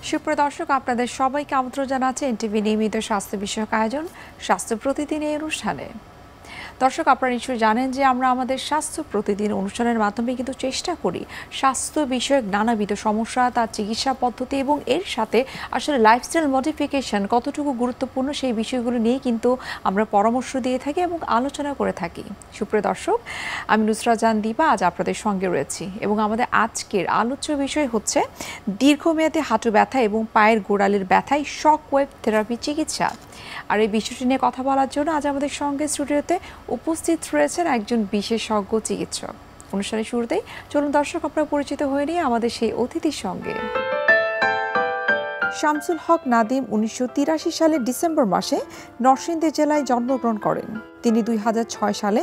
সুপ্রিয় দর্শক, আপনাদের সবাইকে আমন্ত্রণ জানাচ্ছে এনটিভি নিয়মিত স্বাস্থ্য বিষয়ক আয়োজন স্বাস্থ্য প্রতিদিন এই অনুষ্ঠানে। দর্শক, আপনারা নিশ্চয়ই জানেন যে আমরা আমাদের স্বাস্থ্য প্রতিদিন অনুষ্ঠানের মাধ্যমে কিন্তু চেষ্টা করি স্বাস্থ্য বিষয়ক নানাবিধ সমস্যা, তার চিকিৎসা পদ্ধতি এবং এর সাথে আসলে লাইফস্টাইল মডিফিকেশন কতটুকু গুরুত্বপূর্ণ সেই বিষয়গুলো নিয়ে কিন্তু আমরা পরামর্শ দিয়ে থাকি এবং আলোচনা করে থাকি। সুপ্রিয় দর্শক, আমি নুসরাত জাহান দীপা আজ আপনাদের সঙ্গে রয়েছি এবং আমাদের আজকের আলোচ্য বিষয় হচ্ছে দীর্ঘমেয়াদী হাঁটু ব্যথা এবং পায়ের গোড়ালির ব্যথায় শক ওয়েভ থেরাপি চিকিৎসা। আর এই বিষয়টি নিয়ে কথা বলার জন্য আজ আমাদের সঙ্গে স্টুডিওতে উপস্থিত রয়েছেন একজন বিশেষজ্ঞ চিকিৎসক। অনুষ্ঠানের শুরুতেই চলুন দর্শক আপনারা পরিচিত হয়ে নিয়ে আমাদের সেই অতিথির সঙ্গে। শামসুল হক নাদিম 1983 সালের ডিসেম্বর মাসে নরসিংদী জেলায় জন্মগ্রহণ করেন। তিনি 2006 সালে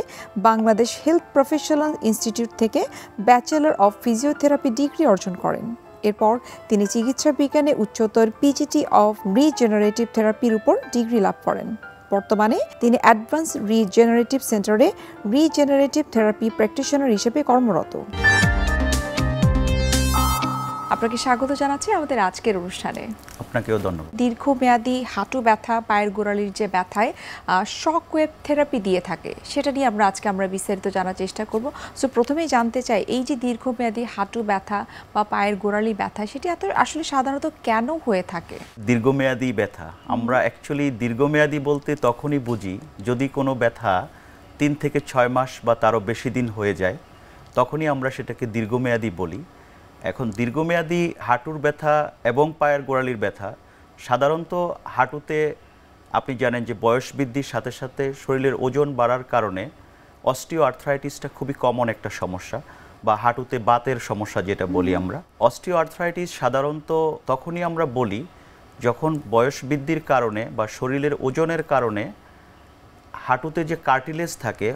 বাংলাদেশ হেলথ প্রফেশনাল ইনস্টিটিউট থেকে ব্যাচেলর অব ফিজিওথেরাপি ডিগ্রি অর্জন করেন। এরপর তিনি চিকিৎসা বিজ্ঞানে উচ্চতর পিজিটি অফ রিজেনারেটিভ থেরাপির উপর ডিগ্রি লাভ করেন। বর্তমানে তিনি অ্যাডভান্স রিজেনারেটিভ সেন্টারে রিজেনারেটিভ থেরাপি প্র্যাকটিশনার হিসেবে কর্মরত। আপনাকে স্বাগত জানাচ্ছি আমাদের আজকের অনুষ্ঠানে। আপনাকেও ধন্যবাদ। দীর্ঘমেয়াদী হাঁটু ব্যথা, পায়ের গোড়ালির যে ব্যথায় শক ওয়েভ থেরাপি দিয়ে থাকে, সেটা নিয়ে আমরা বিস্তারিত জানার চেষ্টা করব। সো প্রথমেই জানতে চাই, এই যে দীর্ঘমেয়াদী হাঁটু ব্যথা বা পায়ের গোড়ালি ব্যথা, সেটি আসলে সাধারণত কেন হয়ে থাকে? দীর্ঘমেয়াদী ব্যথা আমরা অ্যাকচুয়ালি দীর্ঘমেয়াদী বলতে তখনই বুঝি যদি কোনো ব্যথা 3 থেকে 6 মাস বা তারও বেশি দিন হয়ে যায়, তখনই আমরা সেটাকে দীর্ঘমেয়াদী বলি। এখন দীর্ঘমেয়াদী হাঁটুর ব্যথা এবং পায়ের গোড়ালির ব্যথা সাধারণত হাঁটুতে আপনি জানেন যে বয়স বৃদ্ধির সাথে সাথে শরীরের ওজন বাড়ার কারণে অস্টিও আর্থ্রাইটিসটা খুবই কমন একটা সমস্যা, বা হাঁটুতে বাতের সমস্যা যেটা বলি আমরা। অস্টিও আর্থ্রাইটিস সাধারণত তখনই আমরা বলি যখন বয়স বৃদ্ধির কারণে বা শরীরের ওজনের কারণে হাঁটুতে যে কার্টিলেজ থাকে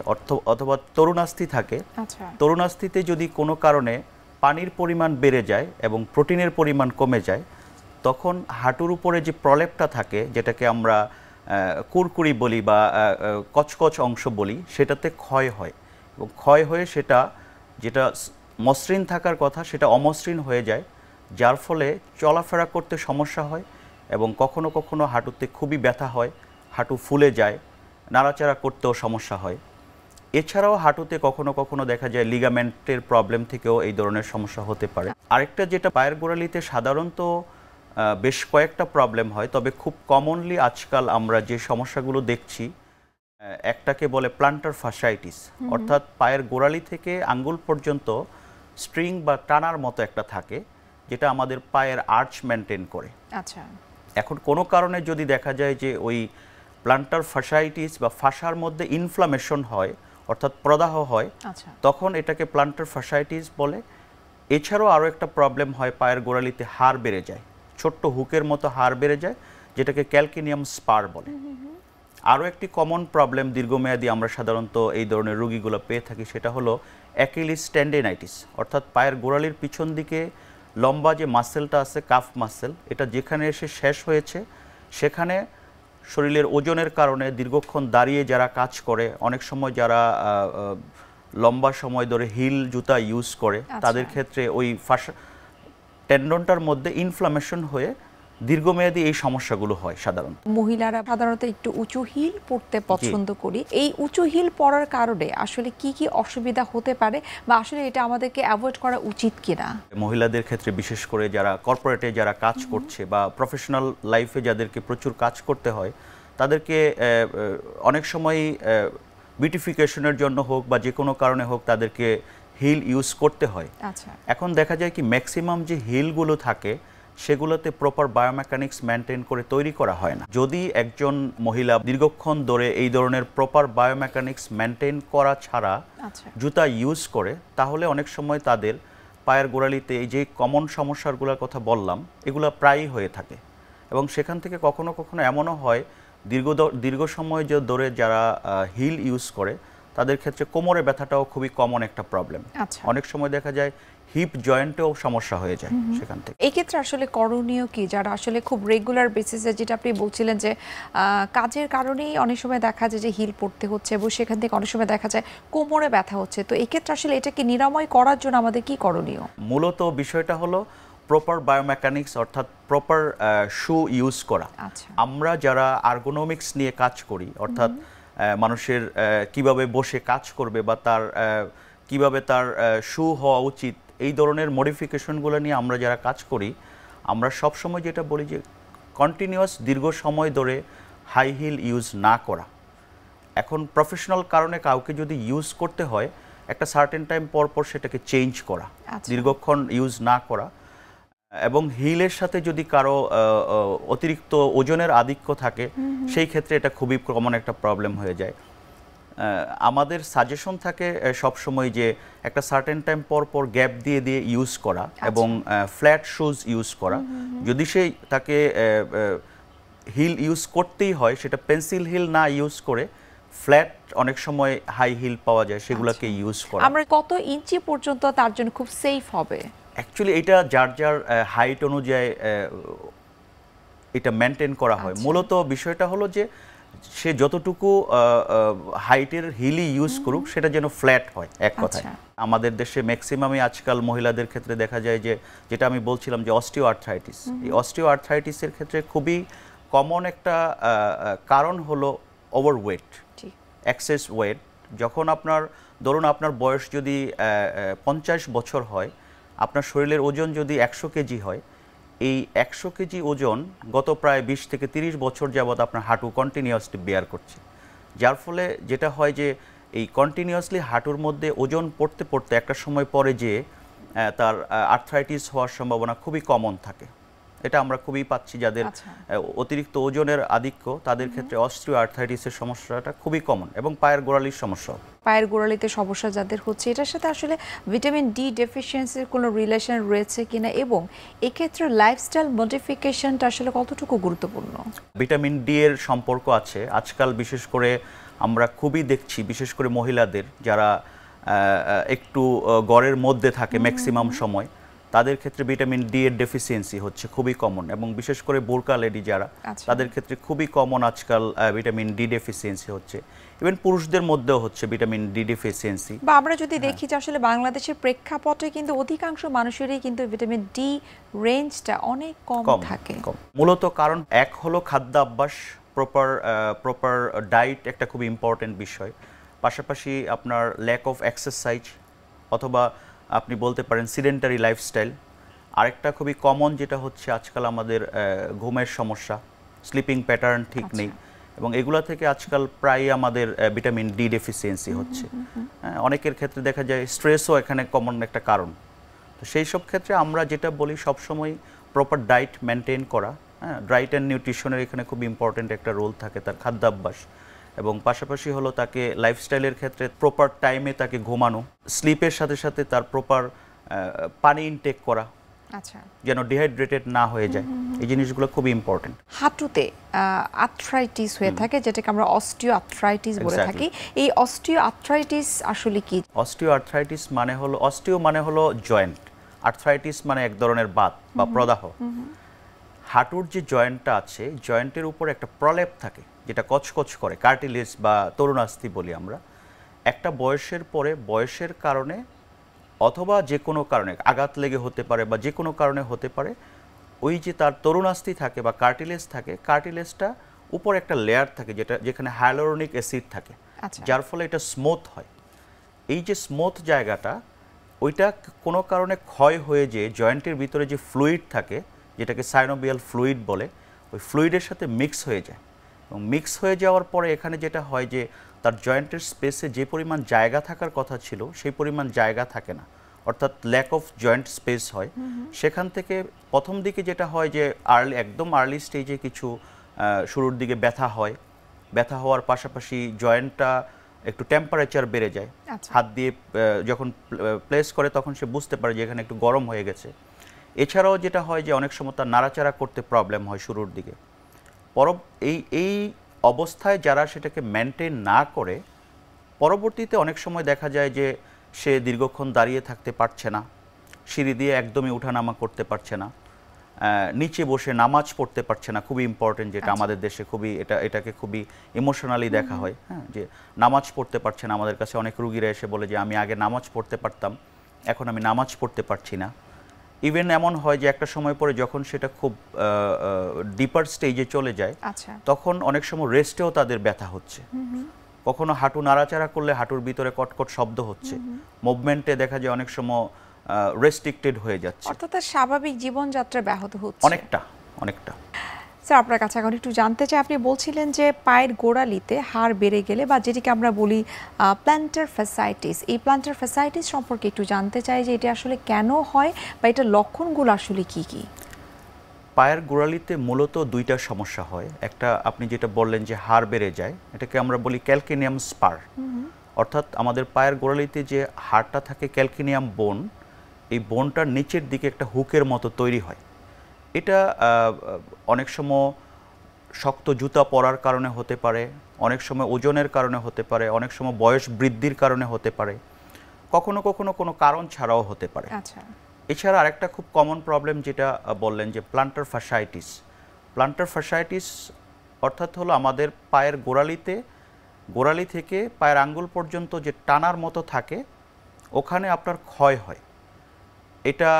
অথবা তরুণাস্থি থাকে, তরুণাস্থিতে যদি কোনো কারণে পানির পরিমাণ বেড়ে যায় এবং প্রোটিনের পরিমাণ কমে যায়, তখন হাঁটুর উপরে যে প্রলেপটা থাকে, যেটাকে আমরা কুরকুরি বলি বা কচকচ অংশ বলি, সেটাতে ক্ষয় হয় এবং ক্ষয় হয়ে সেটা যেটা মসৃণ থাকার কথা সেটা অমসৃণ হয়ে যায়, যার ফলে চলাফেরা করতে সমস্যা হয় এবং কখনো কখনো হাঁটুতে খুবই ব্যথা হয়, হাঁটু ফুলে যায়, নাড়াচাড়া করতেও সমস্যা হয়। এছাড়াও হাঁটুতে কখনো কখনো দেখা যায় লিগামেন্টের প্রবলেম থেকেও এই ধরনের সমস্যা হতে পারে। আরেকটা যেটা পায়ের গোড়ালিতে সাধারণত বেশ কয়েকটা প্রবলেম হয়, তবে খুব কমনলি আজকাল আমরা যে সমস্যাগুলো দেখছি, একটাকে বলে প্লান্টার ফাসাইটিস, অর্থাৎ পায়ের গোড়ালি থেকে আঙ্গুল পর্যন্ত স্ট্রিং বা টানার মতো একটা থাকে, যেটা আমাদের পায়ের আর্চ মেনটেন করে। আচ্ছা, এখন কোনো কারণে যদি দেখা যায় যে ওই প্লান্টার ফাসাইটিস বা ফাসার মধ্যে ইনফ্লামেশন হয়, অর্থাৎ প্রদাহ হয়, তখন এটাকে প্লান্টার ফাসাইটিস বলে। এছাড়াও আরও একটা প্রবলেম হয়, পায়ের গোড়ালিতে হাড় বেড়ে যায়, ছোট্ট হুকের মতো হাড় বেড়ে যায়, যেটাকে ক্যালকিনিয়াম স্পার বলে। আরও একটি কমন প্রবলেম দীর্ঘমেয়াদী আমরা সাধারণত এই ধরনের রোগীগুলো পেয়ে থাকি, সেটা হলো অ্যাকিলিস টেন্ডেনাইটিস, অর্থাৎ পায়ের গোড়ালির পিছন দিকে লম্বা যে মাসেলটা আছে, কাফ মাসেল, এটা যেখানে এসে শেষ হয়েছে, সেখানে শরীরের ওজনের কারণে দীর্ঘক্ষণ দাঁড়িয়ে যারা কাজ করে, অনেক সময় যারা লম্বা সময় ধরে হিল জুতা ইউজ করে, তাদের ক্ষেত্রে ওই টেন্ডনটার মধ্যে ইনফ্লামেশন হয়ে দীর্ঘমেয়াদী এই সমস্যাগুলো হয়। সাধারণত মহিলারা সাধারণত একটু উঁচু হিল পরতে পছন্দ করি। এই উঁচু হিল পরার কারণে আসলে কি কি অসুবিধা হতে পারে, বা আসলে এটা আমাদেরকে অ্যাভয়েড করা উচিত কিনা? মহিলাদের ক্ষেত্রে বিশেষ করে যারা কর্পোরেটে যারা কাজ করছে বা প্রফেশনাল লাইফে যাদেরকে প্রচুর কাজ করতে হয়, তাদেরকে অনেক সময় বিউটিফিকেশনের জন্য হোক বা যে কোনো কারণে হোক তাদেরকে হিল ইউজ করতে হয়। এখন দেখা যায় কি ম্যাক্সিমাম যে হিলগুলো থাকে সেগুলোতে প্রপার বায়োমেকানিক্স মেনটেন করে তৈরি করা হয় না। যদি একজন মহিলা দীর্ঘক্ষণ ধরে এই ধরনের প্রপার বায়োমেকানিক্স মেনটেন করা ছাড়া জুতা ইউজ করে, তাহলে অনেক সময় তাদের পায়ের গোড়ালিতে এই যে কমন সমস্যাগুলোর কথা বললাম, এগুলো প্রায়ই হয়ে থাকে। এবং সেখান থেকে কখনো কখনো এমনও হয় দীর্ঘ সময় ধরে যারা হিল ইউজ করে তাদের ক্ষেত্রে কোমরে ব্যথাটাও খুবই কমন একটা প্রবলেম। অনেক সময় দেখা যায় হিপ জয়েন্টেও সমস্যা হয়ে যায় সেখান থেকে। এই ক্ষেত্রে আসলে করণীয় কি? যারা আসলে খুব রেগুলার বেসিসে, যেটা আপনি বলছিলেন যে কাজের কারণেই অনেক সময় দেখা যায় যে হিল পড়তে হচ্ছে এবং সেখান থেকে অনেক সময় দেখা যায় কোমরে ব্যথা হচ্ছে, তো এই ক্ষেত্রে আসলে এটাকে নিরাময় করার জন্য আমাদের কি করণীয়? মূলত বিষয়টা হলো প্রপার বায়োমেকানিক্স অর্থাৎ প্রপার শু ইউজ করা। আচ্ছা। আমরা যারা আর্গোনমিক্স নিয়ে কাজ করি অর্থাৎ মানুষের কিভাবে বসে কাজ করবে বা তার কিভাবে তার শু হওয়া উচিত, এই ধরনের মডিফিকেশনগুলো নিয়ে আমরা যারা কাজ করি, আমরা সবসময় যেটা বলি যে কন্টিনিউয়াস দীর্ঘ সময় ধরে হাই হিল ইউজ না করা। এখন প্রফেশনাল কারণে কাউকে যদি ইউজ করতে হয়, একটা সার্টেন টাইম পর পর সেটাকে চেঞ্জ করা, দীর্ঘক্ষণ ইউজ না করা। এবং হিলের সাথে যদি কারো অতিরিক্ত ওজনের আধিক্য থাকে, সেই ক্ষেত্রে এটা খুবই কমন একটা প্রবলেম হয়ে যায়। আমাদের সাজেশন থাকে সবসময় যে একটা সার্টেন টাইম পর পর গ্যাপ দিয়ে দিয়ে ইউজ করা এবং ফ্ল্যাট শুজ ইউজ করা। যদি সেই তাকে হিল ইউজ করতেই হয়, সেটা পেন্সিল হিল না ইউজ করে ফ্ল্যাট অনেক সময় হাই হিল পাওয়া যায়, সেগুলোকে ইউজ করা। আমরা কত ইঞ্চি পর্যন্ত তার জন্য খুব সেফ হবে? অ্যাকচুয়ালি এটা যার যার হাইট অনুযায়ী এটা মেনটেন করা হয়। মূলত বিষয়টা হলো যে সে যতটুকু হাইটের হিলই ইউজ করুক, সেটা যেন ফ্ল্যাট হয় এক কথায়। আমাদের দেশে ম্যাক্সিমামই আজকাল মহিলাদের ক্ষেত্রে দেখা যায় যে, যেটা আমি বলছিলাম যে অস্টিও আর্থ্রাইটিস, এই অস্টিও আর্থ্রাইটিসের ক্ষেত্রে খুবই কমন একটা কারণ হলো ওভারওয়েট, এক্সেস ওয়েট। যখন আপনার ধরুন আপনার বয়স যদি 50 বছর হয়, আপনার শরীরের ওজন যদি 100 কেজি হয়, এই 100 কেজি ওজন গত প্রায় 20 থেকে 30 বছর যাবৎ আপনার হাঁটু কন্টিনিউয়াসলি বেয়ার করছে। যার ফলে যেটা হয় যে এই কন্টিনিউয়াসলি হাঁটুর মধ্যে ওজন পড়তে পড়তে একটা সময় পরে যে তার আর্থ্রাইটিস হওয়ার সম্ভাবনা খুবই কমন থাকে। এটা আমরা খুবই পাচ্ছি, যাদের অতিরিক্ত ওজনের আধিক্য তাদের ক্ষেত্রে অস্টিও আর্থ্রাইটিসের সমস্যাটা খুবই কমন, এবং পায়ের গোড়ালির সমস্যা, পায়ের গোড়ালিতে সমস্যা যাদের হচ্ছে, এটার সাথে আসলে ভিটামিন ডি ডেফিসিয়েন্সির কোনো রিলেশন রয়েছে কিনা, এবং এক্ষেত্রে লাইফস্টাইল মডিফিকেশনটা আসলে কতটুকু গুরুত্বপূর্ণ? ভিটামিন ডি এর সম্পর্ক আছে। আজকাল বিশেষ করে আমরা খুবই দেখছি, বিশেষ করে মহিলাদের যারা একটু গড়ের মধ্যে থাকে ম্যাক্সিমাম সময়, তাদের ক্ষেত্রে ভিটামিন ডি এর ডেফিসিয়েন্সি হচ্ছে খুবই কমন, এবং বিশেষ করে বোরকা লেডি যারা, তাদের ক্ষেত্রে খুবই কমন আজকাল ভিটামিন ডি ডেফিসিয়েন্সি হচ্ছে। ইভেন পুরুষদের মধ্যেও হচ্ছে ভিটামিন ডি ডেফিসিয়েন্সি। বা আমরা যদি দেখি যে আসলে বাংলাদেশের প্রেক্ষাপটে কিন্তু অধিকাংশ মানুষেরই কিন্তু ভিটামিন ডি রেঞ্জটা অনেক কম থাকে। মূলত কারণ এক হলো খাদ্যাভ্যাস, প্রপার ডায়েট একটা খুব ইম্পর্টেন্ট বিষয়। পাশাপাশি আপনার ল্যাক অফ এক্সারসাইজ, অথবা আপনি বলতে পারেন সিডেন্টারি লাইফস্টাইল। আরেকটা খুবই কমন যেটা হচ্ছে আজকাল আমাদের ঘুমের সমস্যা, স্লিপিং প্যাটার্ন ঠিক নেই, এবং এগুলা থেকে আজকাল প্রায় আমাদের ভিটামিন ডি ডেফিসিয়েন্সি হচ্ছে। অনেকের ক্ষেত্রে দেখা যায় স্ট্রেসও এখানে কমন একটা কারণ। তো সেই সব ক্ষেত্রে আমরা যেটা বলি সবসময় প্রপার ডায়েট মেনটেন করা। ডায়েট অ্যান্ড নিউট্রিশনের এখানে খুব ইম্পর্টেন্ট একটা রোল থাকে, তার খাদ্যাভ্যাস, এবং পাশাপাশি হলো তাকে লাইফস্টাইলের ক্ষেত্রে প্রপার টাইমে তাকে ঘুমানো, স্লিপের সাথে সাথে তার প্রপার পানি ইনটেক করা, যেন ডিহাইড্রেটেড না হয়ে যায়। এই জিনিসগুলো খুব ইম্পর্টেন্ট। হাঁটুতে আর্থ্রাইটিস হয়ে থাকে, যেটাকে আমরা অস্টিও আর্থ্রাইটিস বলে থাকি। এই অস্টিও আর্থ্রাইটিস আসলে কি? অস্টিও আর্থ্রাইটিস মানে হলো, অস্টিও মানে হলো জয়েন্ট, আর্থ্রাইটিস মানে এক ধরনের বাত বা প্রদাহ। হাঁটুর যে জয়েন্টটা আছে, জয়েন্টের উপর একটা প্রলেপ থাকে যেটা কচকচ করে, কার্টিলেজ বা তরুণাস্থি বলি আমরা। একটা বয়সের পরে, বয়সের কারণে অথবা যে কোনো কারণে, আঘাত লেগে হতে পারে বা যে কোনো কারণে হতে পারে, ওই যে তার তরুণাস্থি থাকে বা কার্টিলেজ থাকে, কার্টিলেজটা উপর একটা লেয়ার থাকে যেখানে হাইলোরনিক অ্যাসিড থাকে, যার ফলে এটা স্মুথ হয়। এই যে স্মুথ জায়গাটা, ওইটা কোনো কারণে ক্ষয় হয়ে যে জয়েন্টের ভিতরে যে ফ্লুইড থাকে, যেটাকে সাইনোভিয়াল ফ্লুইড বলে, ওই ফ্লুইডের সাথে মিক্স হয়ে যায়, এবং মিক্স হয়ে যাওয়ার পরে এখানে যেটা হয় যে তার জয়েন্টের স্পেসে যে পরিমাণ জায়গা থাকার কথা ছিল সেই পরিমাণ জায়গা থাকে না, অর্থাৎ ল্যাক অফ জয়েন্ট স্পেস হয়। সেখান থেকে প্রথম দিকে যেটা হয় যে একদম আর্লি স্টেজে কিছু শুরুর দিকে ব্যথা হয়, ব্যথা হওয়ার পাশাপাশি জয়েন্টটা একটু টেম্পারেচার বেড়ে যায়, হাত দিয়ে যখন প্লেস করে তখন সে বুঝতে পারে যে এখানে একটু গরম হয়ে গেছে। এছাড়াও যেটা হয় যে অনেক সময় তার নাড়াচাড়া করতে প্রবলেম হয় শুরুর দিকে। এই অবস্থায় যারা সেটাকে মেনটেন না করে, পরবর্তীতে অনেক সময় দেখা যায় যে সে দীর্ঘক্ষণ দাঁড়িয়ে থাকতে পারছে না, সিঁড়ি দিয়ে একদমই উঠানামা করতে পারছে না, নিচে বসে নামাজ পড়তে পারছে না, খুবই ইম্পর্টেন্ট, যেটা আমাদের দেশে খুবই এটাকে খুবই ইমোশনালি দেখা হয়। হ্যাঁ, যে নামাজ পড়তে পারছে না। আমাদের কাছে অনেক রুগীরা এসে বলে যে আমি আগে নামাজ পড়তে পারতাম, এখন আমি নামাজ পড়তে পারছি না। ইভেন এমন হয় যে একটা সময় পরে যখন সেটা খুব ডিপার স্টেজে চলে যায়, আচ্ছা, তখন অনেক সময় রেস্টেও তাদের ব্যথা হচ্ছে। কখনো হাঁটু নাড়াচাড়া করলে হাঁটুর ভিতরে কটকট শব্দ হচ্ছে, মুভমেন্টে দেখা যায় অনেক সময় রেস্ট্রিক্টেড হয়ে যাচ্ছে, অর্থাৎ তার স্বাভাবিক জীবনযাত্রা ব্যাহত হচ্ছে। অনেকটা অনেকটা। স্যার, আপনার কাছে এখন একটু জানতে চাই, আপনি বলছিলেন যে পায়ের গোড়ালিতে হাড় বেড়ে গেলে বা যেটিকে আমরা বলি প্ল্যান্টার ফ্যাসাইটিস, এই প্ল্যান্টার ফ্যাসাইটিস সম্পর্কে একটু জানতে চাই যে এটা আসলে কেন হয় বা এটার লক্ষণগুলো আসলে কি কি? পায়ের গোড়ালিতে মূলত দুইটা সমস্যা হয়। একটা আপনি যেটা বললেন যে হাড় বেড়ে যায়, এটাকে আমরা বলি ক্যালকেনিয়াম স্পার। অর্থাৎ আমাদের পায়ের গোড়ালিতে যে হাড়টা থাকে ক্যালকেনিয়াম বোন, এই বোনটার নিচের দিকে একটা হুকের মতো তৈরি হয়। এটা অনেক সময় শক্ত জুতা পরার কারণে হতে পারে, অনেক সময় ওজনের কারণে হতে পারে, অনেক সময় বয়স বৃদ্ধির কারণে হতে পারে, কখনো কখনো কোনো কারণ ছাড়াও হতে পারে। আচ্ছা, এছাড়া আরেকটা খুব কমন প্রবলেম যেটা বললেন যে প্লান্টার ফ্যাসাইটিস। প্লান্টার ফ্যাসাইটিস অর্থাৎ হলো আমাদের পায়ের গোড়ালি থেকে পায়ের আঙ্গুল পর্যন্ত যে টানার মতো থাকে, ওখানে আপনার ক্ষয় হয়। এটা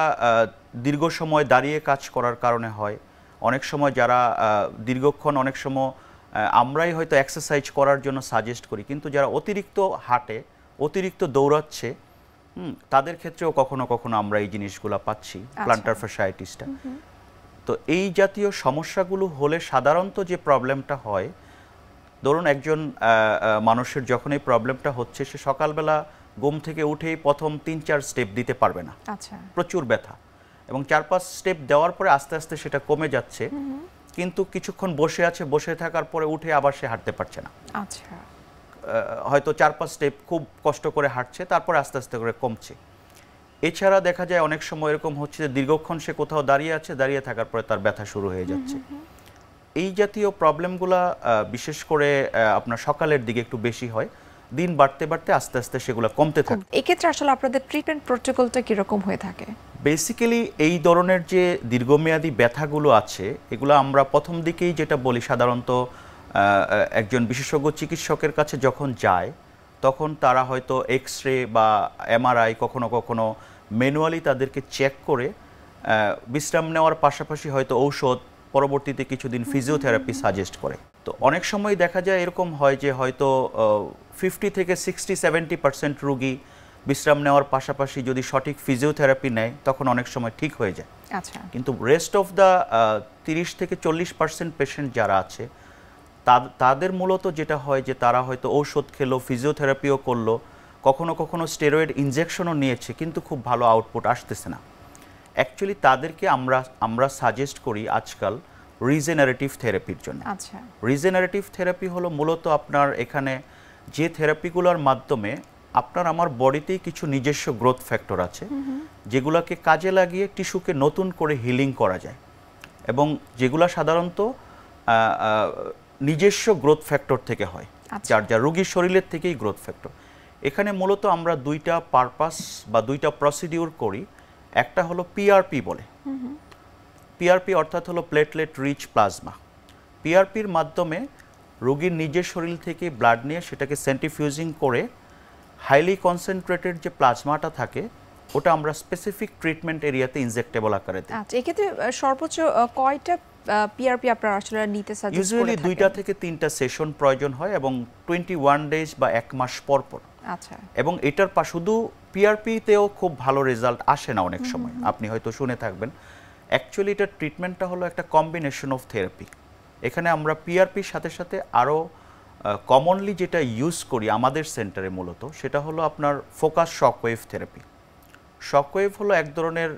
দীর্ঘ সময় দাঁড়িয়ে কাজ করার কারণে হয়। অনেক সময় যারা দীর্ঘক্ষণ, অনেক সময় আমরাই হয়তো এক্সারসাইজ করার জন্য সাজেস্ট করি, কিন্তু যারা অতিরিক্ত হাঁটে, অতিরিক্ত দৌড়াচ্ছে, তাদের ক্ষেত্রেও কখনো কখনো আমরা এই জিনিসগুলো পাচ্ছি, প্লান্টার ফ্যাসাইটিসটা। তো এই জাতীয় সমস্যাগুলো হলে সাধারণত যে প্রবলেমটা হয়, ধরুন একজন মানুষের যখন এই প্রবলেমটা হচ্ছে, সে সকালবেলা ঘুম থেকে উঠেই প্রথম 3-4 স্টেপ দিতে পারবে না, আচ্ছা, প্রচুর ব্যথা, এবং 4-5 স্টেপ দেওয়ার পরে আস্তে আস্তে সেটা কমে যাচ্ছে, কিন্তু কিছুক্ষণ বসে আছে, বসে থাকার পরে উঠে আবার সে হাঁটতে পারছে না। আচ্ছা, হয়তো 4-5 স্টেপ খুব কষ্ট করে হাঁটছে, তারপরে আস্তে আস্তে করে কমছে। এছাড়া দেখা যায় অনেক সময় এরকম হচ্ছে যে দীর্ঘক্ষণ সে কোথাও দাঁড়িয়ে আছে, দাঁড়িয়ে থাকার পরে তার ব্যথা শুরু হয়ে যাচ্ছে। এই জাতীয় প্রবলেমগুলো বিশেষ করে আপনার সকালের দিকে একটু বেশি হয়, দিন বাড়তে বাড়তে আস্তে আস্তে সেগুলো কমতে থাকে। এক্ষেত্রে আসলে আপনাদের ট্রিটমেন্ট প্রোটোকলটা কিরকম হয়ে থাকে? বেসিক্যালি এই ধরনের যে দীর্ঘমেয়াদী ব্যথাগুলো আছে, এগুলো আমরা প্রথম দিকেই যেটা বলি, সাধারণত একজন বিশেষজ্ঞ চিকিৎসকের কাছে যখন যায়, তখন তারা হয়তো এক্স রে বা এমআরআই, কখনো কখনো ম্যানুয়ালি তাদেরকে চেক করে বিশ্রাম নেওয়ার পাশাপাশি হয়তো ঔষধ, পরবর্তীতে কিছুদিন ফিজিওথেরাপি সাজেস্ট করে। তো অনেক সময় দেখা যায় এরকম হয় যে হয়তো 50 থেকে 60-70% রোগী বিশ্রাম নেওয়ার পাশাপাশি যদি সঠিক ফিজিওথেরাপি নেয়, তখন অনেক সময় ঠিক হয়ে যায়। আচ্ছা, কিন্তু রেস্ট অফ দ্য 30 থেকে 40% পেশেন্ট যারা আছে, তাদের মূলত যেটা হয় যে তারা হয়তো ঔষধ খেলো, ফিজিওথেরাপিও করলো, কখনো কখনো স্টেরয়েড ইনজেকশনও নিয়েছে, কিন্তু খুব ভালো আউটপুট আসতেছে না। অ্যাকচুয়ালি তাদেরকে আমরা সাজেস্ট করি আজকাল রিজেনারেটিভ থেরাপির জন্য। আচ্ছা, রিজেনারেটিভ থেরাপি হলো মূলত আপনার এখানে যে থেরাপিগুলোর মাধ্যমে আপনার আমার বডিতেই কিছু নিজস্ব গ্রোথ ফ্যাক্টর আছে, যেগুলোকে কাজে লাগিয়ে টিস্যুকে নতুন করে হিলিং করা যায়, এবং যেগুলো সাধারণত নিজস্ব গ্রোথ ফ্যাক্টর থেকে হয়, যার রোগীর শরীরের থেকেই গ্রোথ ফ্যাক্টর। এখানে মূলত আমরা দুইটা পারপাস বা দুইটা প্রসিডিউর করি। একটা হলো পিআরপি বলে, পিআরপি অর্থাৎ হলো প্লেটলেট রিচ প্লাজমা। পিআরপির মাধ্যমে রোগীর নিজের শরীর থেকে ব্লাড নিয়ে সেটাকে সেন্ট্রিফিউজিং করে হাইলি কনসেন্ট্রেটেড যে প্লাজমাটা থাকে, ওটা আমরা স্পেসিফিক ট্রিটমেন্ট এরিয়াতে ইনজেক্টেবল আকারে দিই। আচ্ছা, এক্ষেত্রে সর্বোচ্চ কয়টা পিআরপি আপনারা আসলে নিতে সাজেস্ট করে থাকেন? ইউজুয়ালি 2টা থেকে 3টা সেশন প্রয়োজন হয়, এবং 21 ডেজ বা 1 মাস পর পর। আচ্ছা, এবং এটার শুধু পিআরপিতেও খুব ভালো রেজাল্ট আসে না অনেক সময়, আপনি হয়তো শুনে থাকবেন। অ্যাকচুয়ালি এটার ট্রিটমেন্টটা হলো একটা কম্বিনেশন অফ থেরাপি। এখানে আমরা পিআরপির সাথে সাথে আরও কমনলি যেটা ইউজ করি আমাদের সেন্টারে মূলত, সেটা হলো আপনার ফোকাস শকওয়েভ থেরাপি। শকওয়েভ হলো এক ধরনের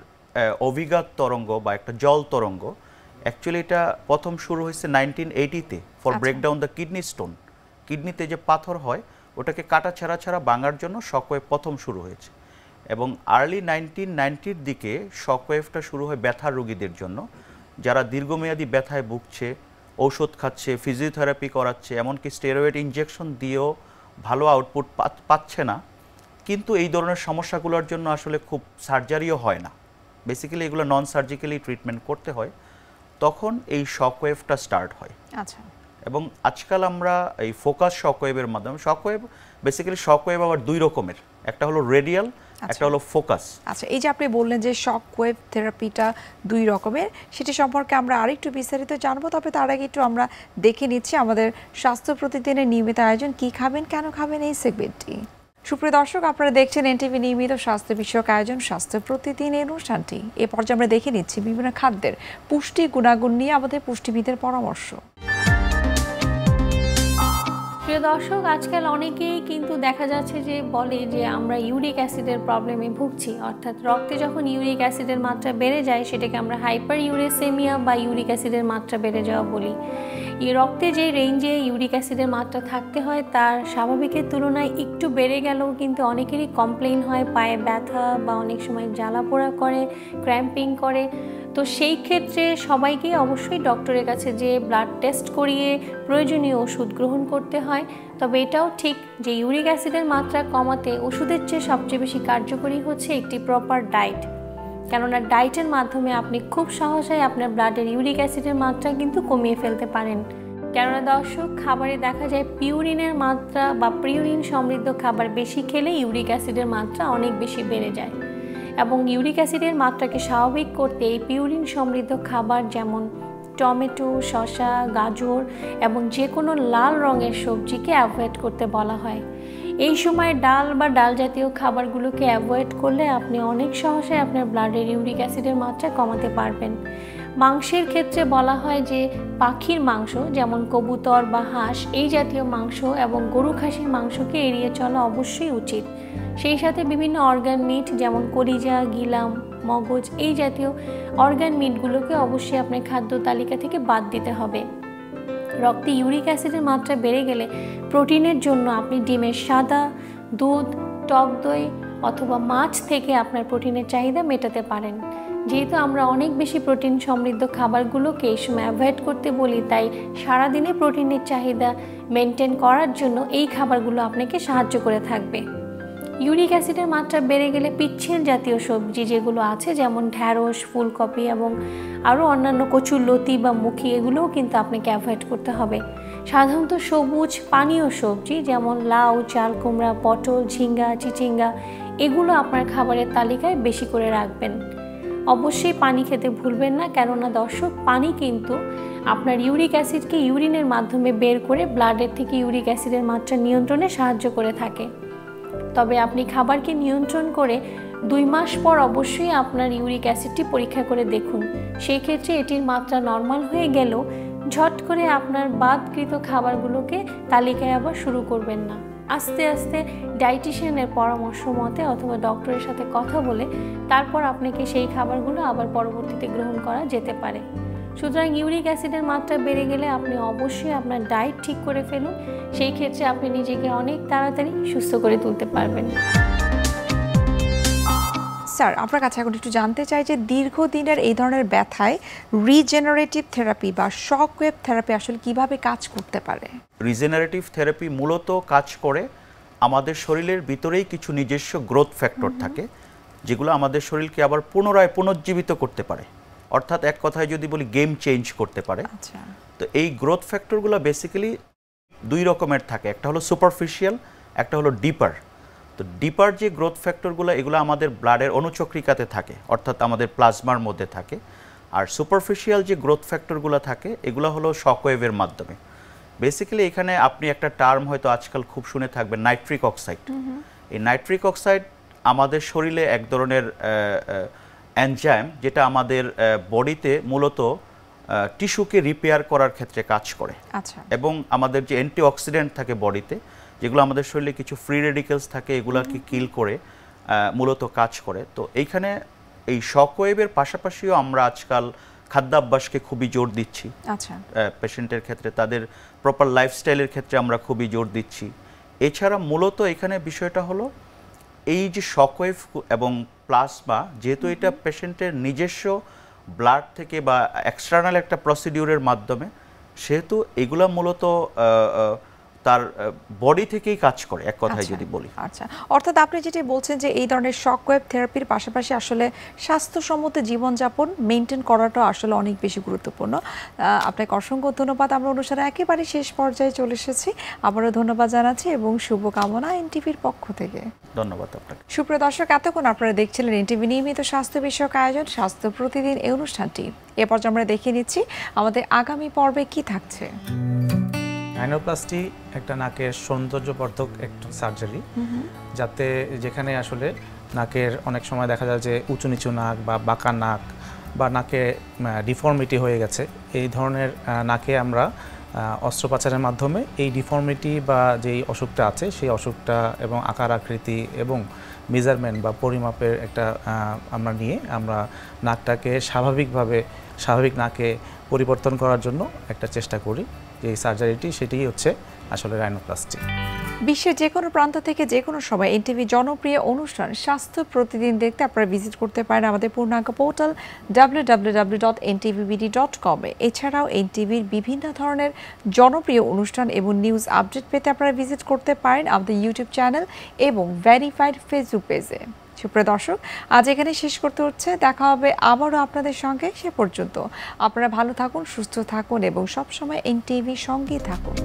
অভিঘাত তরঙ্গ বা একটা জল তরঙ্গ। অ্যাকচুয়ালি এটা প্রথম শুরু হয়েছে 1980-তে for breakdown the kidney stone. কিডনিতে যে পাথর হয়, ওটাকে কাটা ছাড়া ভাঙার জন্য শকওয়েভ প্রথম শুরু হয়েছে, এবং আর্লি 1990-র দিকে শকওয়েভটা শুরু হয় ব্যথার রোগীদের জন্য, যারা দীর্ঘমেয়াদী ব্যথায় ভুগছে, ঔষধ খাচ্ছে, ফিজিওথেরাপি করাচ্ছে, এমনকি স্টেরয়েড ইনজেকশন দিয়েও ভালো আউটপুট পাচ্ছে না। কিন্তু এই ধরনের সমস্যাগুলোর জন্য আসলে খুব সার্জারিও হয় না, বেসিক্যালি এগুলো নন সার্জিক্যালি ট্রিটমেন্ট করতে হয়। তখন এই শকওয়েভটা স্টার্ট হয়। আচ্ছা, এবং আজকাল আমরা এই ফোকাস শকওয়েভের মাধ্যমে, শকওয়েভ বেসিক্যালি শকওয়েভ আবার দুই রকমের, একটা হলো রেডিয়াল, একটা হলো ফোকাস। আচ্ছা, এই যে আপনি বললেন যে শক ওয়েভ থেরাপিটা 2 রকমের, সেটি সম্পর্কে আমরা আরেকটু বিস্তারিত জানবো, তবে তার আগে একটু আমরা দেখে নিচ্ছি আমাদের স্বাস্থ্য প্রতিদিনের নিয়মিত আয়োজন কি খাবেন কেন খাবেন এই সেগমেন্টটি। সুপ্রিয় দর্শক, আপনারা দেখছেন এনটিভি নিয়মিত স্বাস্থ্য বিষয়ক আয়োজন স্বাস্থ্য প্রতিদিন এই অনুষ্ঠানটি। এ পর্যায়ে আমরা দেখে নিচ্ছি বিভিন্ন খাদ্যের পুষ্টি গুণাগুণ নিয়ে আমাদের পুষ্টিবিদের পরামর্শ। প্রিয় দর্শক, আজকাল অনেকেই কিন্তু দেখা যাচ্ছে যে বলে যে আমরা ইউরিক অ্যাসিডের প্রবলেমে ভুগছি, অর্থাৎ রক্তে যখন ইউরিক অ্যাসিডের মাত্রা বেড়ে যায় সেটাকে আমরা হাইপার ইউরেসেমিয়া বা ইউরিক অ্যাসিডের মাত্রা বেড়ে যাওয়া বলি। এই রক্তে যে রেঞ্জে ইউরিক অ্যাসিডের মাত্রা থাকতে হয় তার স্বাভাবিকের তুলনায় একটু বেড়ে গেলেও কিন্তু অনেকেরই কমপ্লেইন হয়, পায়ে ব্যথা বা অনেক সময় জ্বালা পোড়া করে, ক্র্যাম্পিং করে। তো সেই ক্ষেত্রে সবাইকে অবশ্যই ডক্টরের কাছে যে ব্লাড টেস্ট করিয়ে প্রয়োজনীয় ওষুধ গ্রহণ করতে হয়। তবে এটাও ঠিক যে ইউরিক অ্যাসিডের মাত্রা কমাতে ওষুধের চেয়ে সবচেয়ে বেশি কার্যকরী হচ্ছে একটি প্রপার ডায়েট। কেননা ডায়েটের মাধ্যমে আপনি খুব সহজেই আপনার ব্লাডের ইউরিক অ্যাসিডের মাত্রা কিন্তু কমিয়ে ফেলতে পারেন। কেননা দর্শক, খাবারে দেখা যায় পিউরিনের মাত্রা বা পিউরিন সমৃদ্ধ খাবার বেশি খেলে ইউরিক অ্যাসিডের মাত্রা অনেক বেশি বেড়ে যায়। এবং ইউরিক অ্যাসিডের মাত্রাকে স্বাভাবিক করতে এই পিউরিন সমৃদ্ধ খাবার যেমন টমেটো, শসা, গাজর এবং যে কোনো লাল রঙের সবজিকে অ্যাভয়েড করতে বলা হয়। এই সময় ডাল বা ডাল জাতীয় খাবারগুলোকে অ্যাভয়েড করলে আপনি অনেক সহজে আপনার ব্লাডের ইউরিক অ্যাসিডের মাত্রা কমাতে পারবেন। মাংসের ক্ষেত্রে বলা হয় যে পাখির মাংস যেমন কবুতর বা হাঁস এই জাতীয় মাংস এবং গরু খাসির মাংসকে এড়িয়ে চলা অবশ্যই উচিত। সেই সাথে বিভিন্ন অর্গান মিট যেমন কলিজা, গিলাম, মগজ এই জাতীয় অর্গান মিটগুলোকে অবশ্যই আপনার খাদ্য তালিকা থেকে বাদ দিতে হবে। রক্তে ইউরিক অ্যাসিডের মাত্রা বেড়ে গেলে প্রোটিনের জন্য আপনি ডিমের সাদা, দুধ, টক দই অথবা মাছ থেকে আপনার প্রোটিনের চাহিদা মেটাতে পারেন। যেহেতু আমরা অনেক বেশি প্রোটিন সমৃদ্ধ খাবারগুলোকে এই সময় অ্যাভয়েড করতে বলি, তাই সারাদিনে প্রোটিনের চাহিদা মেনটেন করার জন্য এই খাবারগুলো আপনাকে সাহায্য করে থাকবে। ইউরিক অ্যাসিডের মাত্রা বেড়ে গেলে পিচ্ছিল জাতীয় সবজি যেগুলো আছে যেমন ঢ্যাঁড়স, ফুলকপি এবং আরও অন্যান্য কচুর লতি বা মুখি এগুলোও কিন্তু আপনাকে অ্যাভয়েড করতে হবে। সাধারণত সবুজ পানীয় সবজি যেমন লাউ, চাল কুমড়া, পটল, ঝিঙ্গা, চিচিঙ্গা এগুলো আপনার খাবারের তালিকায় বেশি করে রাখবেন। অবশ্যই পানি খেতে ভুলবেন না, কেননা দর্শক, পানি কিন্তু আপনার ইউরিক অ্যাসিডকে ইউরিনের মাধ্যমে বের করে ব্লাডের থেকে ইউরিক অ্যাসিডের মাত্রা নিয়ন্ত্রণে সাহায্য করে থাকে। তবে আপনি খাবারকে নিয়ন্ত্রণ করে 2 মাস পর অবশ্যই আপনার ইউরিক অ্যাসিডটি পরীক্ষা করে দেখুন। সেই ক্ষেত্রে এটির মাত্রা নর্মাল হয়ে গেলেও ঝট করে আপনার বাদকৃত খাবারগুলোকে তালিকায় আবার শুরু করবেন না। আস্তে আস্তে ডায়েটিশিয়ানের পরামর্শ মতে অথবা ডক্টরের সাথে কথা বলে তারপর আপনাকে সেই খাবারগুলো আবার পরবর্তীতে গ্রহণ করা যেতে পারে। সুতরাং ইউরিক অ্যাসিডের মাত্রা বেড়ে গেলে আপনি অবশ্যই আপনার ডায়েট ঠিক করে ফেলুন। সেই ক্ষেত্রে আপনি নিজেকে অনেক তাড়াতাড়ি সুস্থ করে তুলতে পারবেন। স্যার, আপনার কাছে এখন একটু জানতে চাই যে দীর্ঘদিনের এই ধরনের ব্যথায় রিজেনারেটিভ থেরাপি বা শক ওয়েভ থেরাপি আসলে কিভাবে কাজ করতে পারে? রিজেনারেটিভ থেরাপি মূলত কাজ করে আমাদের শরীরের ভিতরেই কিছু নিজস্ব গ্রোথ ফ্যাক্টর থাকে যেগুলো আমাদের শরীরকে আবার পুনরায় পুনর্জীবিত করতে পারে, অর্থাৎ এক কথায় যদি বলি গেম চেঞ্জ করতে পারে। তো এই গ্রোথ ফ্যাক্টরগুলো বেসিক্যালি 2 রকমের থাকে, একটা হলো সুপারফিশিয়াল, একটা হলো ডিপার। তো ডিপার যে গ্রোথ ফ্যাক্টরগুলো এগুলো আমাদের ব্লাডের অনুচক্রিকাতে থাকে, অর্থাৎ আমাদের প্লাজমার মধ্যে থাকে। আর সুপারফিশিয়াল যে গ্রোথ ফ্যাক্টরগুলো থাকে এগুলো হলো শকওয়েভের মাধ্যমে। বেসিক্যালি এখানে আপনি একটা টার্ম হয়তো আজকাল খুব শুনে থাকবেন, নাইট্রিক অক্সাইড। এই নাইট্রিক অক্সাইড আমাদের শরীরে এক ধরনের এনজাইম যেটা আমাদের বডিতে মূলত টিস্যুকে রিপেয়ার করার ক্ষেত্রে কাজ করে। এবং আমাদের যে অ্যান্টিঅক্সিডেন্ট থাকে বডিতে, যেগুলো আমাদের শরীরে কিছু ফ্রি রেডিক্যালস থাকে, এগুলাকে কিল করে মূলত কাজ করে। তো এইখানে এই শকওয়েভের পাশাপাশিও আমরা আজকাল খাদ্যাভ্যাসকে খুবই জোর দিচ্ছি পেশেন্টের ক্ষেত্রে, তাদের প্রপার লাইফস্টাইলের ক্ষেত্রে আমরা খুবই জোর দিচ্ছি। এছাড়া মূলত এখানে বিষয়টা হলো এই যে শকওয়েভ এবং প্লাজমা, যেহেতু এটা পেশেন্টের নিজস্ব ব্লাড থেকে বা এক্সটার্নাল একটা প্রসিডিউরের মাধ্যমে, সেহেতু এগুলা মূলত তার বডি থেকেই কাজ করে এক কথায় আচ্ছা, যদি বলি। আচ্ছা, অর্থাৎ আপনি যেটি বলছেন যে এই ধরনের শকওয়েভ থেরাপির পাশাপাশি আসলে স্বাস্থ্যসম্মত জীবনযাপন মেনটেন করাটা আসলে অনেক বেশি গুরুত্বপূর্ণ। আপনাকে অসংখ্য ধন্যবাদ। আমরা অনুষ্ঠানে একেবারে শেষ পর্যায়ে চলে এসেছি। আবারও ধন্যবাদ জানাচ্ছি এবং শুভকামনা এনটিভির পক্ষ থেকে। ধন্যবাদ আপনাকে। সুপ্রিয় দর্শক, এতক্ষণ আপনারা দেখছিলেন এনটিভি নিয়মিত স্বাস্থ্য বিষয়ক আয়োজন স্বাস্থ্য প্রতিদিন এই অনুষ্ঠানটি। এরপর আমরা দেখে নিচ্ছি আমাদের আগামী পর্বে কি থাকছে। রাইনোপ্লাস্টি একটা নাকের সৌন্দর্যবর্ধক একটা সার্জারি, যাতে যেখানে আসলে নাকের অনেক সময় দেখা যায় যে উঁচু নিচু নাক বা বাঁকা নাক বা নাকে ডিফর্মিটি হয়ে গেছে, এই ধরনের নাকে আমরা অস্ত্রোপচারের মাধ্যমে এই ডিফর্মিটি বা যেই অসুখটা আছে সেই অসুখটা এবং আকার আকৃতি এবং মেজারমেন্ট বা পরিমাপের একটা আমরা নিয়ে আমরা নাকটাকে স্বাভাবিক নাকে পরিবর্তন করার জন্য একটা চেষ্টা করি। যে সার্জারিটি সেটি হচ্ছে আসলে রাইনোপ্লাস্টি। বিশ্বের যে কোনো প্রান্ত থেকে যে কোনো সময় এনটিভি জনপ্রিয় অনুষ্ঠান স্বাস্থ্য প্রতিদিন দেখতে আপনারা ভিজিট করতে পারেন আমাদের পূর্ণাঙ্গ পোর্টাল www.ntvbd.com এ। এছাড়াও এনটিভির বিভিন্ন ধরনের জনপ্রিয় অনুষ্ঠান এবং নিউজ আপডেট পেতে আপনারা ভিজিট করতে পারেন আমাদের ইউটিউব চ্যানেল এবং ভেরিফাইড ফেসবুক পেজে। সুপ্রিয় দর্শক, আজ এখানে শেষ করতে হচ্ছে। দেখা হবে আবারও আপনাদের সঙ্গে। সে পর্যন্ত আপনারা ভালো থাকুন, সুস্থ থাকুন এবং সবসময় এনটিভির সঙ্গেই থাকুন।